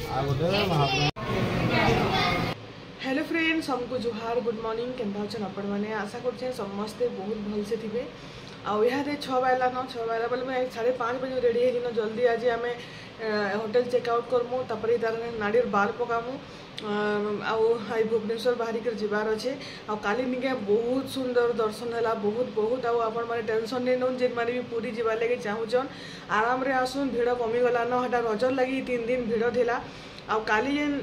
Hello friends, हमको जुहार good morning केन्ता अच्छे आपण मैंने आशा कर समस्ते बहुत भलसे थे। आदे 6 बाजला न 6 बाजला बोले मैं 5:30 बजे रेडी है जल्दी आज आम होटेल चेकआउट करमु तापर तार नाड़ी बाल पकामु आई भुवनेश्वर बाहरी कर जीवार अच्छे आली निके बहुत सुंदर दर्शन है बहुत बहुत आपण मैंने टेंशन नहीं नौ जेन मैंने भी पूरी जीवार लगे चाहून आराम रे आसुन भीड़ कमिगला न हटा रजर लगी 3 दिन भीड़ थिला काली जेन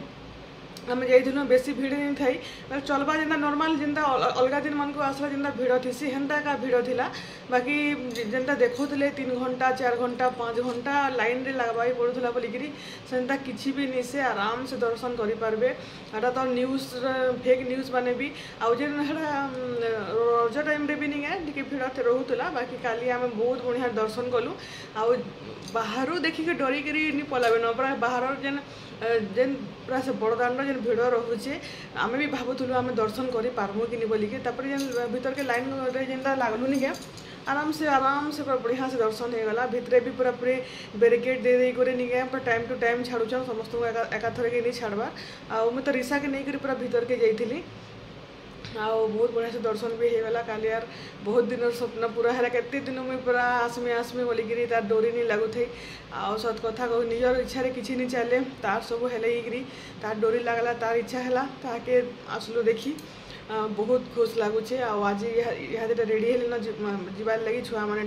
आम जाइलु बेसी भीड़ नहीं थी मतलब चलवा जेनता नॉर्मल जेनता अलग दिन मन को आसला जेनता भीड़ थी हेन्ता का भीड़ थिला बाकी जेनता देखुले 3 घंटा 4 घंटा 5 घंटा लाइन रे लगवाई पड़ूला बोलिकी सेन्ता किसी भी नहीं से आराम से दर्शन करेंगे। एटा तो न्यूज फेक न्यूज माने भी आउे रज टाइम भी नहीं टे भीड़ रोला बाकी काली आम बहुत बढ़िया दर्शन कलु बाहर देखिक डरिक पलाबे न पूरा बाहर जेन जेन पूरा से बड़दाण्ड जेन भीड़ रोचे आम भी भावुलु आम दर्शन कर पार्मु कि बोलिकी जेन भीतर के लाइन जेनता लगलुनि क्या आराम से पूरा बढ़िया से दर्शन हो गला भितरे भी पूरा पूरी बैरिकेड दे नहीं पूरा टाइम टू टाइम छाड़ुन समस्त एकाथर के नहीं छाड़बार आउ तो रिसा के नहीं पूरा भीतर के जाइली बहुत बढ़िया से दर्शन भी होगा काली यार बहुत दिन स्वप्न पूरा है केते दिन में पूरा आसमी बोलिकी तार डोरी नहीं लगु थी सत कथा कह निजर इच्छा किसी नहीं चले तार सब हेल्ला तार डोरी लगला तार इच्छा है ताके आसलु देखी बहुत खुश लगुच आज यहाँ रेडी है जीवार लगी छुआ मैंने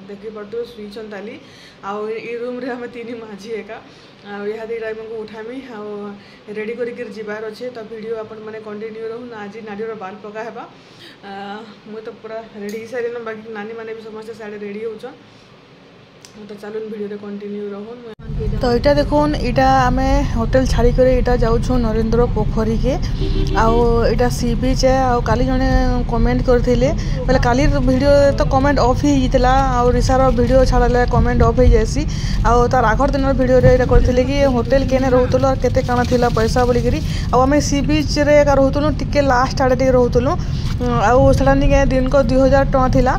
देखी पड़े शुईन ताली आई रूम रे हमें 3 माझी एका यहाँ को उठामी रेडी कर जीवार अच्छे तो वीडियो आपण मैंने कंटिन्यू रहूँ आज नाड़ी बाल पका है मुझे तो पूरा रेडी सारे बाकी नानी मैंने भी समस्त साड़े रेडी होचन तो चलून वीडियो कंटिन्यू रहूँ। तो यहाँ देखुन यहाँ आम होटेल छाड़िक जाऊँ नरेंद्र पोखरी के आटा सी बीच है काली जने कमेंट करते बोले काली वीडियो तो कमेंट ऑफ ही होता रिसार वीडियो छाड़ा कमेंट ऑफ हो जासी तार आखर दिन वीडियो करते कि होटेल केने रोतलु और केते काना थिला पैसा बोलिकी आम सी बीच रे रोतलु टिके लास्ट आड़े टे रोतलु आड़ा नहीं दिन को 2000 टଙ୍କା थिला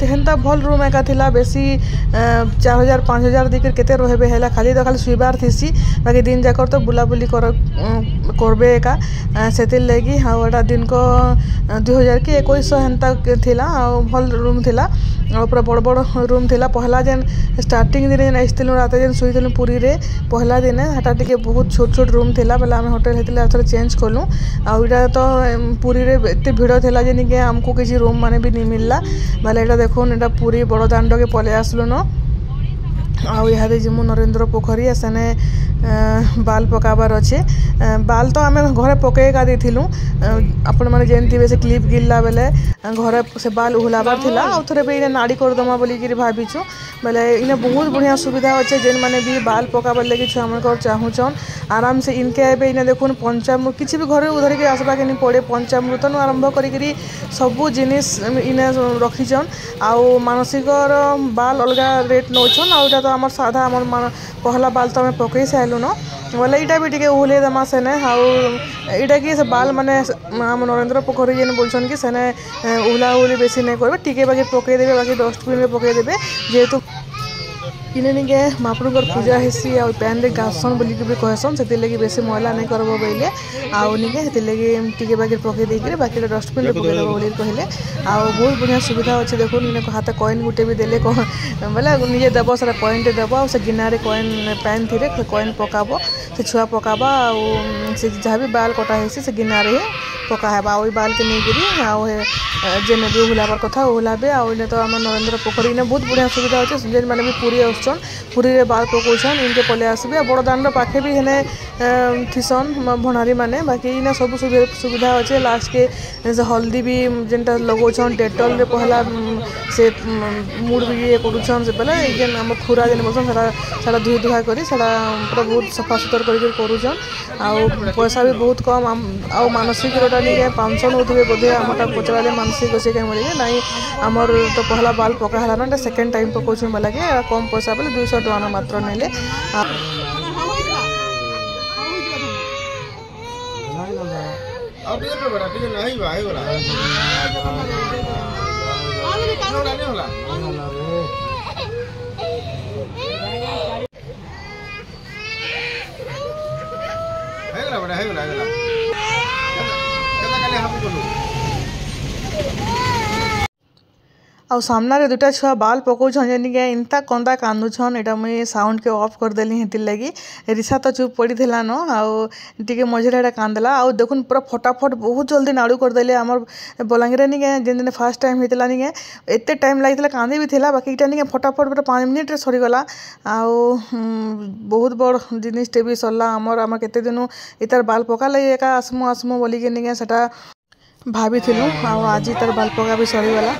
हेन्ता भल रूम एका थिला बेसी 4000 5000 देकर केते रहे है खाली तो खाली शुइबार थीसी बाकी दिन जाकर तो बुलाबुली करबे एका से लगी हाँ दिन को 2000 कि 2100 हेन्ता थिला भल रूम थिला पूरा बड़ बड़ रूम थिला पहला जेन स्टार्टिंग दिन जेन आसलु रात जेन शुईलु पुरी रे पहला दिन हटा टिके बहुत छोट छोट रूम थिला बेला आम होटेल होते थोड़ा चेंज कलु आटा तो पुरी रे एते भीड़ थिला जे निके हमको किसी रूम माने भी नहीं मिलला बेले यहाँ देखुन यहाँ पूरी बड़दाण्ड के पलि आसलु न आदे जिमु नरेंद्र पोखरी सेने बाल पकाबार अच्छे बाल तो आम घरे पकईका देलु आपण मैंने जानते से क्लिप गिरला बेले घरे से बाल उहलाबार थिला आउ थे भी नाड़ी करदमा बोलिकी भाविचु बेले इने बहुत बढ़िया सुविधा अच्छे जेन मैंने भी बाल पकाबार लगे छुआ मन चाहून आराम से इनके एवं इने देखुन पंचामृत किसी भी घर उधर के आसवा के नहीं पड़े पंचामृत आरंभ करी सबू जिनिस इने रखीचन आउ मानसिक बाल अलग रेट नौछन आउटा तो आम साधा आम पहला बाल तो आम पकई सारूँ न बोले यहाँ भी टे उहले दमा सेने आईटा कि से बाल माने आम नरेंद्र पोखरी जेन बोलछन कि सेने उहला उहली बेसी नहीं करेंगे टिके बाकी पकईदेवे बाकी डस्टबिन में पकईदेवे जेहेतु इने निके महाप्रभुर पूजा हेसी आ पैन रे गासन बोलिकी भी कहसन से लगी बेसी मैला नहीं करबो बोले आउ निके से लगी टिके बाकी पकई देके बाकी डस्टबिन रे पकई देबो बोली कहले आ बहुत बढ़िया सुविधा अच्छे देखो इने हाथ कॉइन गुटे भी देले बोले निजे देव सारा कॉइन टे देव से गिनारे कॉइन पैन थी कॉइन पकाबो से छुआ पकाबा से जहाँ भी बाल कटा हेसी से गिनारे पका है बाल के नहीं गिरी आउ जेन भी उहलाबार कथा उहलाबे आउ तो आम नरेंद्र पोखरी इने बहुत बढ़िया सुविधा अच्छे जेन मैंने भी पूरी आसन पूरी रे बाल पकाउछन इनके पले आसबे बड़दाण्ड पाखे भी हेने थीसन भणारी माने बाकी इने सब सुविधा अच्छे लास्ट के हल्दी भी जेनटा लगाउछन डेटल रे पहला से मुड़ भी ये करुछन से पहले जेन आम खुरा जेन बोलछन सारा धुई धुआ करी सारा पूरा बहुत सफा सुतर कर करुछन आउ पैसा भी बहुत कम आउ मानसिक रोटा नहीं 500 नौथे बोधे आमटा पचराले मानसिक से कहीं बोलिए ना आमर तो पहला बाल पका है ना सेकेंड टाइम पकाउछन बोला के कम पैसा बोले 200 टଙ୍କା मात्र नेले आउ सामने दुटा छुआ बाल पकाउछन जेनिके इनता कंदा कांदुछन एटा मुई साउंड के ऑफ कर देली हेतिर लगी रिसा तो चुप पड़ी थिला न आउ टिके मझिरे एटा कांदला आउ देखुन पूरा फटाफट बहुत जल्दी नाड़ू कर देले हमर बलांगीर निके जेन दिन फर्स्ट टाइम हेतिला निके एते टाइम लागितला कांदे भी थिला बाकी एटा निके फटाफट पूरा 5 मिनिट रे सरी गला आउ बहुत बड़ जिनिस टे भी सरला हमर केते दिनु इतार बाल पका लगे एका आसमु बोली के निके सेटा भाभी थिलु आउ आज इतार बाल पका भी सरी गला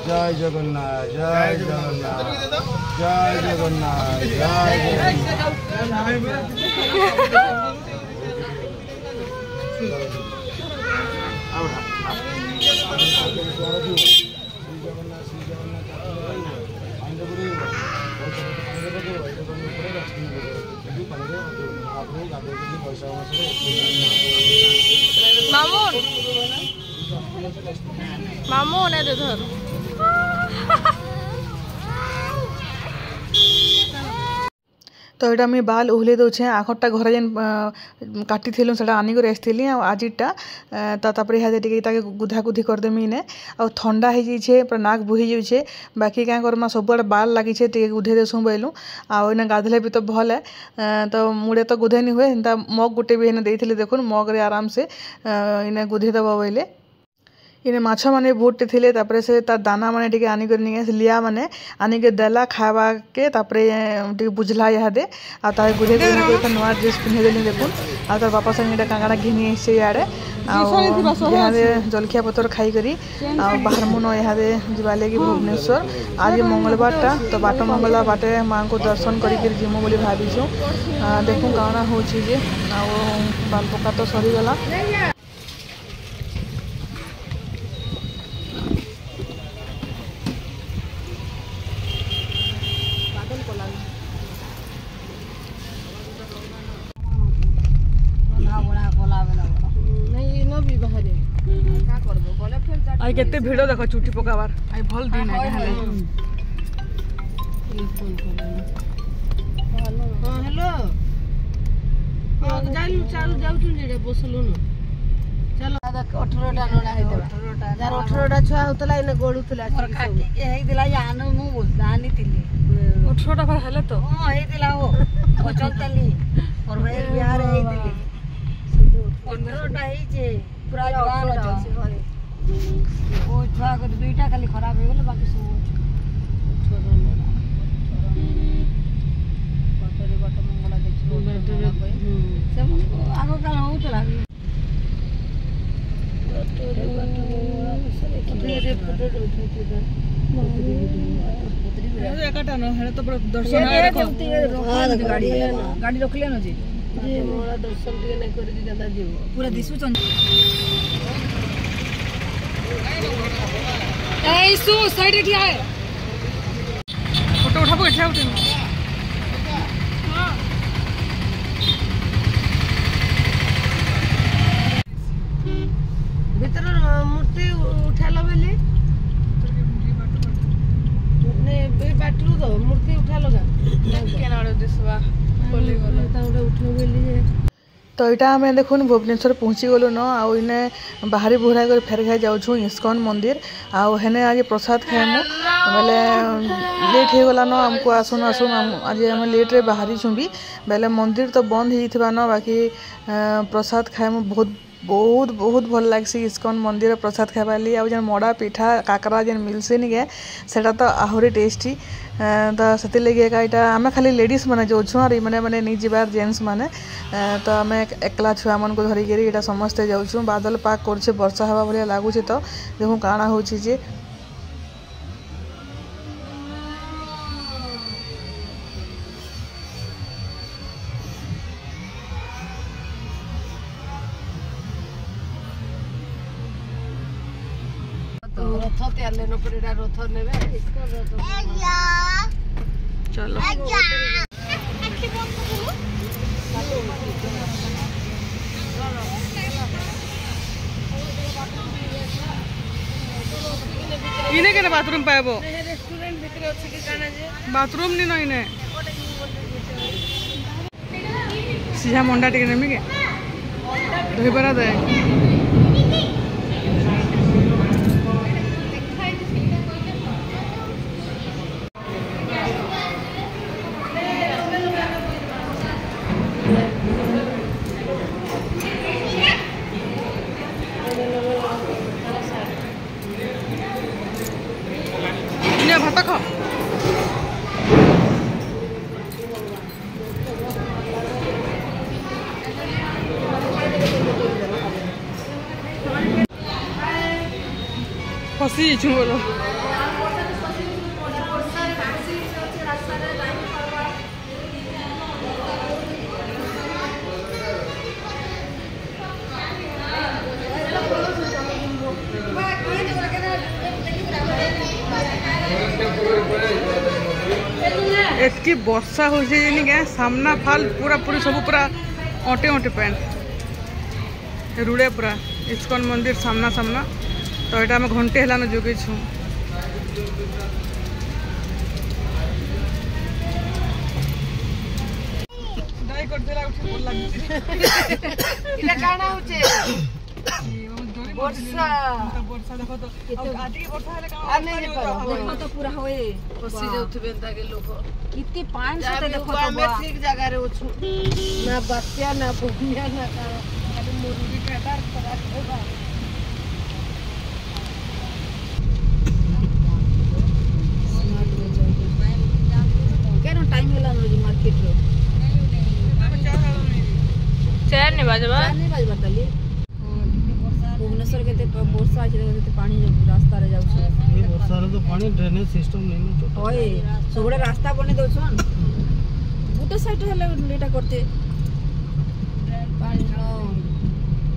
जय जगन्नाथ जय जगन्नाथ जय जगन्नाथ जय मामून है धर तो यहाँ मुझे बाल उहले दौचे आखटा घर जेन काटी थी से आनिक आसती आजिटा तापर यहाँ गुधा गुधी करदेमी इने आ ठंडा हो जाइए पूरा नाक बोही जाऊे बाकी क्या करमा सब आड़े बाल लगी गुधे देसुँ बोलूँ आने गाधले भी तो भल है तो मुड़े तो गुधे नहीं हुए एंता मग गुटे भी इन्हें देते देखुन मग्रे आराम से इन्हें गुधे दब बोले इने माछ माने बहुत थे तापर से तार दाना माने टिके आनिक लिया माने आनिक देला खावा के तापरे टिके बुझला इहादे आ तार गुधे गुधे नुआ ड्रेस पिन्हे देली देखुन आ तार बापा संगे कांगड़ा घिनी आसे इे इहादे जलखिया पतर खाई करी आ बाहर मुन इहादे जीवा लगी भुवनेश्वर आज मंगलवार तो बाट मंगला बाटे माँ को दर्शन कर जीमु बोली भाविछु देखूँ काଣା होची जे आ बाल पका तो सरीगला आई केते भिड़ देख चुटी पकाबार आई भल दिन है हेलो जालु चालू जाउछु जे बसलु न चलो 18टा नडा है 18टा छुआ होतला इने गोडुतला खाके हे दिला यानो मु बोलदानी तिली 18टा पर हले तो हां हे दिला हो चलतली और भाई बिहार हे दिली 18टा हे जे पूरा जवान हो ओ छुआ को दुईटा खाली खराब हो गेले बाकी सब छोड़ बटरे बट मंगला देखि सब आगो काल होतला गाड़ी रखले न जी दर्शन पूरा दिशु साइड ठिया है फोटो उठाबो एठा उठे भीतर मूर्ति उठाला बेले ने बे बाटरू तो मूर्ति उठा लगा केनाडो दिसवा बोली गलो ताउडे उठो बेली तो यहाँ आम देखुन भुवनेश्वर पहुँची गलु न आउ इने बाहरी बुहरा कर फेर खाई जाऊँ इस्कन मंदिर आउ हेने आज प्रसाद खाएमु बेले लेट हो गला न आमको आसुन आसुन आज आम लेट रे बाहरी छुबी बेले मंदिर तो बंद ही न बाकी प्रसाद खाएमु बहुत बहुत बहुत भल लग्सी इस्कन मंदिर प्रसाद खाइबा ली आ जेन मड़ा पिठा काकरा जेन मिलसे निके सेटा तो आहरी टेस्टी तो से लगे यहाँ आम खाली लेडीज मैंने जाऊँ और मैंने मैंने नहीं जीवार जेन्ट्स मैंने तो आम एकला छुआ मन को धरिक यहाँ समस्ते जाऊँ बादल पाक कर वर्षा हवा भाया लगुच तो देखूँ काଣା हो रथ त्यार लेनो पड़ेगा रथ नेबे इसको रथ चलो इने के बाथरूम पाइबो रेस्टोरेंट भितर अछि कि काना जे बाथरूम नी न इने सिझा मंडा टिके नेमी के दही बरा दे भात खा फसी बोलो एतकी वर्षा हो सामना फाल पूरा पूरी सब पूरा अटे अटे पैंट रुड़े पूरा इस्कन मंदिर सामना सामना तो यहाँ आम घंटे है जोगे छू वर्षा देखो तो आज की वर्षा है का देखो तो पूरा होए फसी जाउथबे एंता के लोग कितनी पानी से देखो तो मैं ठीक जगह रे उछु ना बत्तिया ना बुनिया ना का अरे मुर्गी केदार करा होगा केनो टाइम होला नो मार्केट रो 4 नहीं बाजबा तली भुवनेश्वर के वर्षा आछे पानी रास्ता रे जाउ छे ए वर्षा रे तो पानी ड्रेनेज सिस्टम नहीं न ओए सबडे रास्ता बने दोछन गुटे साइड हेले लेटा करते पानी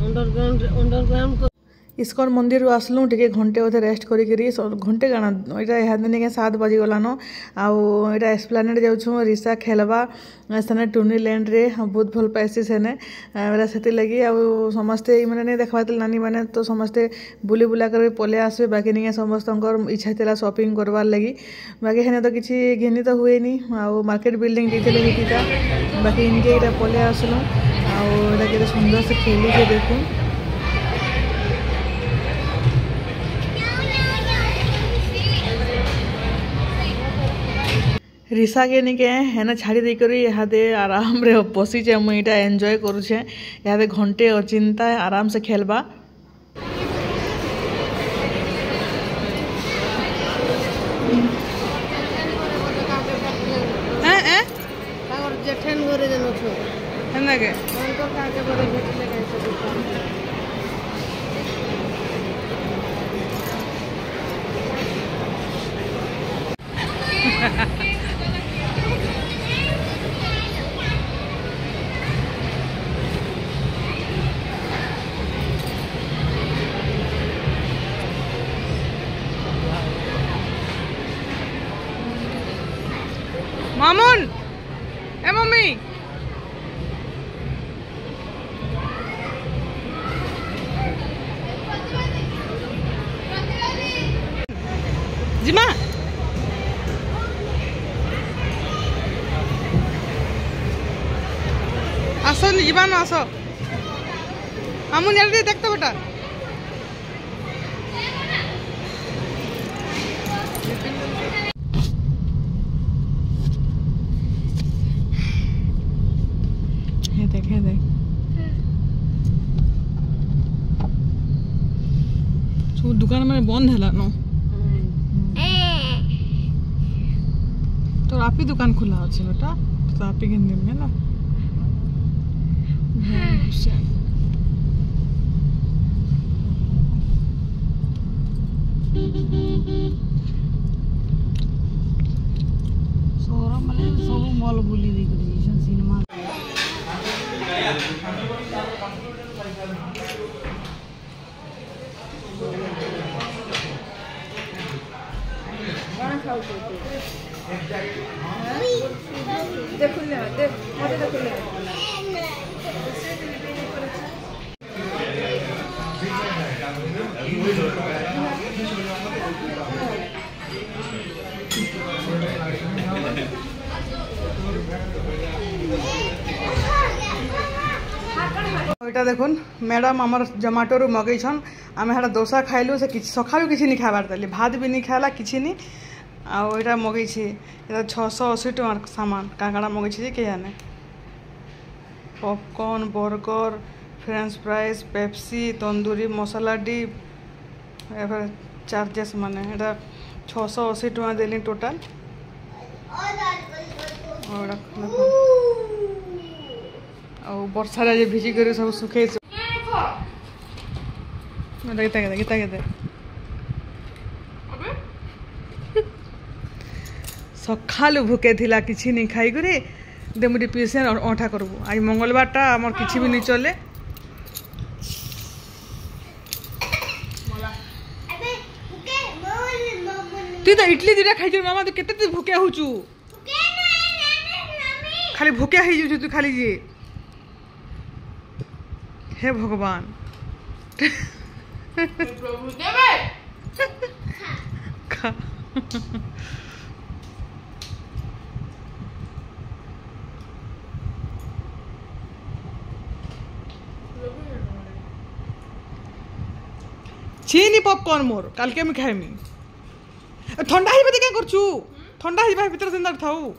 अंडरग्राउंड इस्कन मंदिर आसलु टिके घंटे उधर रेस्ट करी घंटे गाना यहाँ यहाँ दिन के 7 बजी गलान आउ एस्प्लानेड जाऊँ रिसा खेलवा सेने टूर्नी लैंड रे बहुत भल पाइसी सेने से लगी आउ समस्ते मैंने नहीं देखा नानी मैंने तो समस्ते बुली बुला कर पले आसबे बाकी नहीं समस्त इच्छा थी शॉपिंग करवार लगी बाकी हेने तो किसी घिनी तो हुए आउ मार्केट बिल्डिंग देते बाकी इनके यहाँ पले आसलु आउ के सुंदर से खेलुचे देखूँ रिसा के निके हेना छाड़ी दे करी यहाँ दे आराम रे बसीचे मुई इटा एंजॉय करूछे यहाँ दे घंटे अचिंता आराम से खेलबा जेठन गोरे जनो छो हेना के तो काके बड़े भेटले कैसे मामून ए मम्मी जिमा आसो जीवा न आसो मामून जल्दी देखते बेटा देख दुकान में बंद है न तो आप ही दुकान खुला अच्छे बेटा तो आप ही घिन में ना सोरा माने सब मॉल बुली देख सिनेमा देखुले देख मते देखुले এটা দেখুন ম্যাডাম আমার জোমাটোরু মগাইছন আমি হেটা দোসা খাইলু সে কিছু সকালু কিছু নি খাবার তালি ভাত বি নি খাইলা কিছু নি ଆଉ ଏଇଟା ମଗେଇଛି ଏଇଟା 680 ଟଙ୍କାର ସାମାନ କାଣା କାଣା ମଗେଇଛି ଯେ କିଏ ଜାନେ ପପକର୍ନ ବର୍ଗର ଫ୍ରେଞ୍ଚ ଫ୍ରାଇଜ୍ ପେପ୍ସି ତନ୍ଦୁରୀ ମସଲା ଡିପ୍ ଏବେ ଚାର୍ଜେସ୍ ମାନେ ଏଇଟା 680 ଟଙ୍କା ଦେଲି ଟୋଟାଲ୍ ଆଉ ବର୍ଷାରେ ଆଜି ଭିଜି କରି ସବୁ ଶୁଖେଇଛୁ ଗୀତା କେତେ ସକାଳୁ ଭୁକେ ଥିଲା କିଛି ନି ଖାଇକରି ଦେମୁଟି ପିସେ ଅଣ୍ଠା କରବୁ ଆଜି ମଙ୍ଗଳବାରଟା ଆମର କିଛି ବି ନି ଚଲେ তুই তো ইডলি দুটা খাইଛୁ মামা তুই কেতে তুই ভুকিয়া হଉଛୁ খালি ভুকিয়া ହେଇଯାଉଛୁ তুই ଖାଲି ଯେ हे भगवान प्रभु देवे खा चीनी पॉपकॉर्न मोर काल के मैं खाइमी ठंडा ही बते क्या करछु ठंडा ही भाई भीतर से अंदर थाऊ